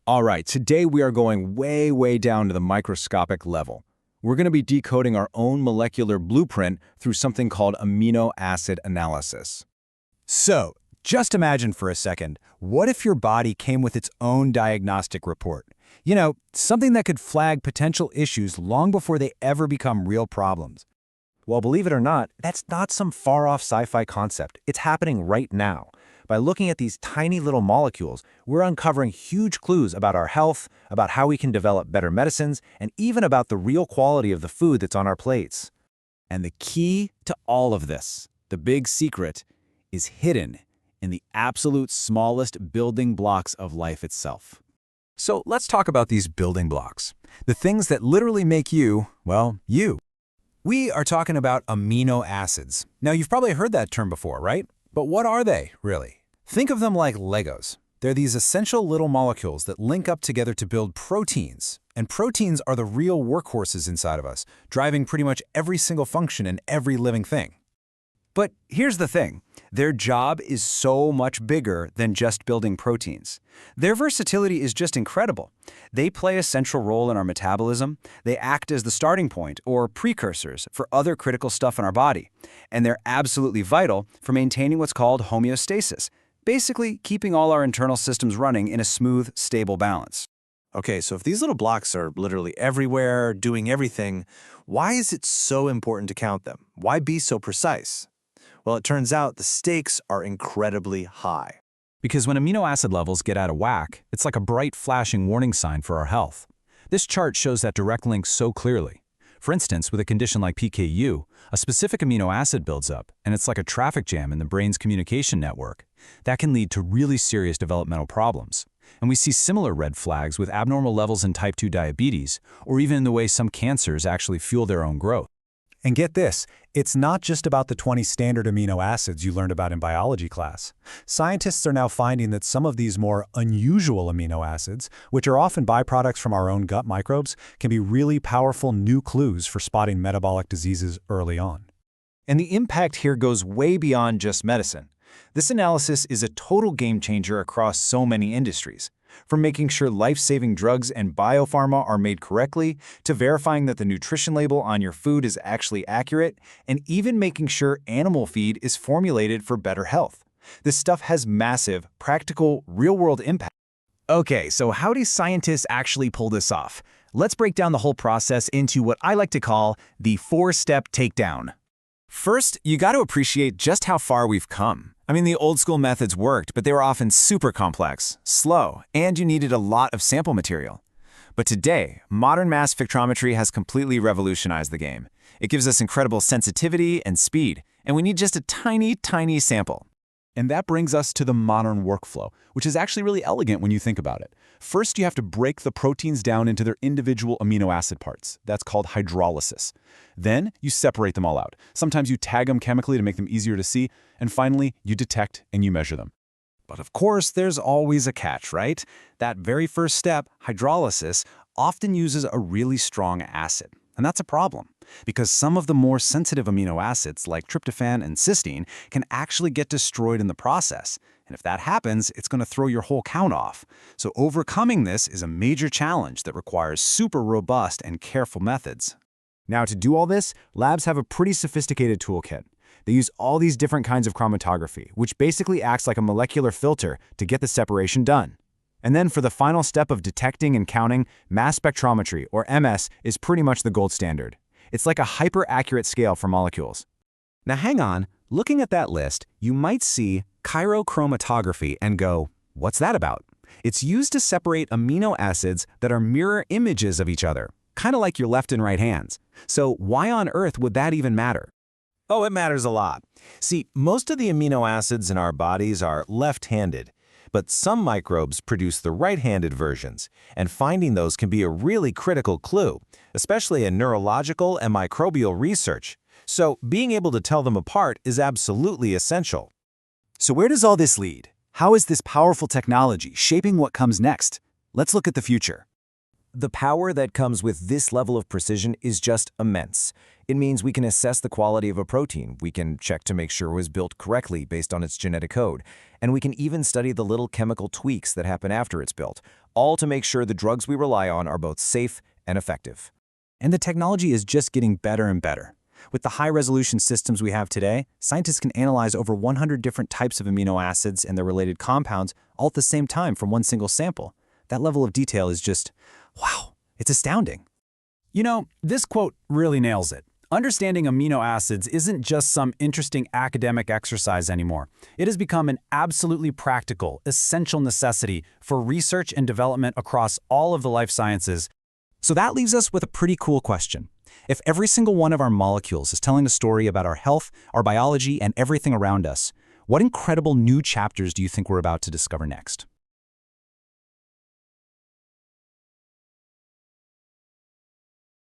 All right, today we are going way down to the microscopic level. We're going to be decoding our own molecular blueprint through something called amino acid analysis. So, just imagine for a second, what if your body came with its own diagnostic report? You know, something that could flag potential issues long before they ever become real problems. Well, believe it or not, that's not some far-off sci-fi concept. It's happening right now. By looking at these tiny little molecules, we're uncovering huge clues about our health, about how we can develop better medicines, and even about the real quality of the food that's on our plates. And the key to all of this, the big secret, is hidden in the absolute smallest building blocks of life itself. So let's talk about these building blocks, the things that literally make you, well, you. We are talking about amino acids. Now, you've probably heard that term before, right? But what are they, really? Think of them like Legos. They're these essential little molecules that link up together to build proteins. And proteins are the real workhorses inside of us, driving pretty much every single function in every living thing. But here's the thing. Their job is so much bigger than just building proteins. Their versatility is just incredible. They play a central role in our metabolism. They act as the starting point, or precursors, for other critical stuff in our body. And they're absolutely vital for maintaining what's called homeostasis, basically keeping all our internal systems running in a smooth, stable balance. Okay, so if these little blocks are literally everywhere, doing everything, why is it so important to count them? Why be so precise? Well, it turns out the stakes are incredibly high. Because when amino acid levels get out of whack, it's like a bright flashing warning sign for our health. This chart shows that direct link so clearly. For instance, with a condition like PKU, a specific amino acid builds up, and it's like a traffic jam in the brain's communication network. That can lead to really serious developmental problems. And we see similar red flags with abnormal levels in type 2 diabetes, or even in the way some cancers actually fuel their own growth. And get this, it's not just about the 20 standard amino acids you learned about in biology class. Scientists are now finding that some of these more unusual amino acids, which are often byproducts from our own gut microbes, can be really powerful new clues for spotting metabolic diseases early on. And the impact here goes way beyond just medicine. This analysis is a total game changer across so many industries. From making sure life-saving drugs and biopharma are made correctly, to verifying that the nutrition label on your food is actually accurate, and even making sure animal feed is formulated for better health. This stuff has massive, practical, real-world impact. Okay, so how do scientists actually pull this off? Let's break down the whole process into what I like to call the 4-step takedown. First, you got to appreciate just how far we've come. I mean, the old-school methods worked, but they were often super complex, slow, and you needed a lot of sample material. But today, modern mass spectrometry has completely revolutionized the game. It gives us incredible sensitivity and speed, and we need just a tiny sample. And that brings us to the modern workflow, which is actually really elegant when you think about it. First, you have to break the proteins down into their individual amino acid parts. That's called hydrolysis. Then, you separate them all out. Sometimes you tag them chemically to make them easier to see. And finally, you detect and you measure them. But of course, there's always a catch, right? That very first step, hydrolysis, often uses a really strong acid. And that's a problem, because some of the more sensitive amino acids, like tryptophan and cysteine, can actually get destroyed in the process. And if that happens, it's going to throw your whole count off. So overcoming this is a major challenge that requires super robust and careful methods. Now, to do all this, labs have a pretty sophisticated toolkit. They use all these different kinds of chromatography, which basically acts like a molecular filter to get the separation done. And then for the final step of detecting and counting, mass spectrometry, or MS, is pretty much the gold standard. It's like a hyper-accurate scale for molecules. Now hang on, looking at that list, you might see chromatography and go, what's that about? It's used to separate amino acids that are mirror images of each other, kind of like your left and right hands. So why on earth would that even matter? Oh, it matters a lot. See, most of the amino acids in our bodies are left-handed. But some microbes produce the right-handed versions, and finding those can be a really critical clue, especially in neurological and microbial research. So being able to tell them apart is absolutely essential. So where does all this lead? How is this powerful technology shaping what comes next? Let's look at the future. The power that comes with this level of precision is just immense. It means we can assess the quality of a protein, we can check to make sure it was built correctly based on its genetic code, and we can even study the little chemical tweaks that happen after it's built, all to make sure the drugs we rely on are both safe and effective. And the technology is just getting better and better. With the high-resolution systems we have today, scientists can analyze over 100 different types of amino acids and their related compounds all at the same time from one single sample. That level of detail is just, wow, it's astounding. You know, this quote really nails it. Understanding amino acids isn't just some interesting academic exercise anymore. It has become an absolutely practical, essential necessity for research and development across all of the life sciences. So that leaves us with a pretty cool question. If every single one of our molecules is telling a story about our health, our biology, and everything around us, what incredible new chapters do you think we're about to discover next?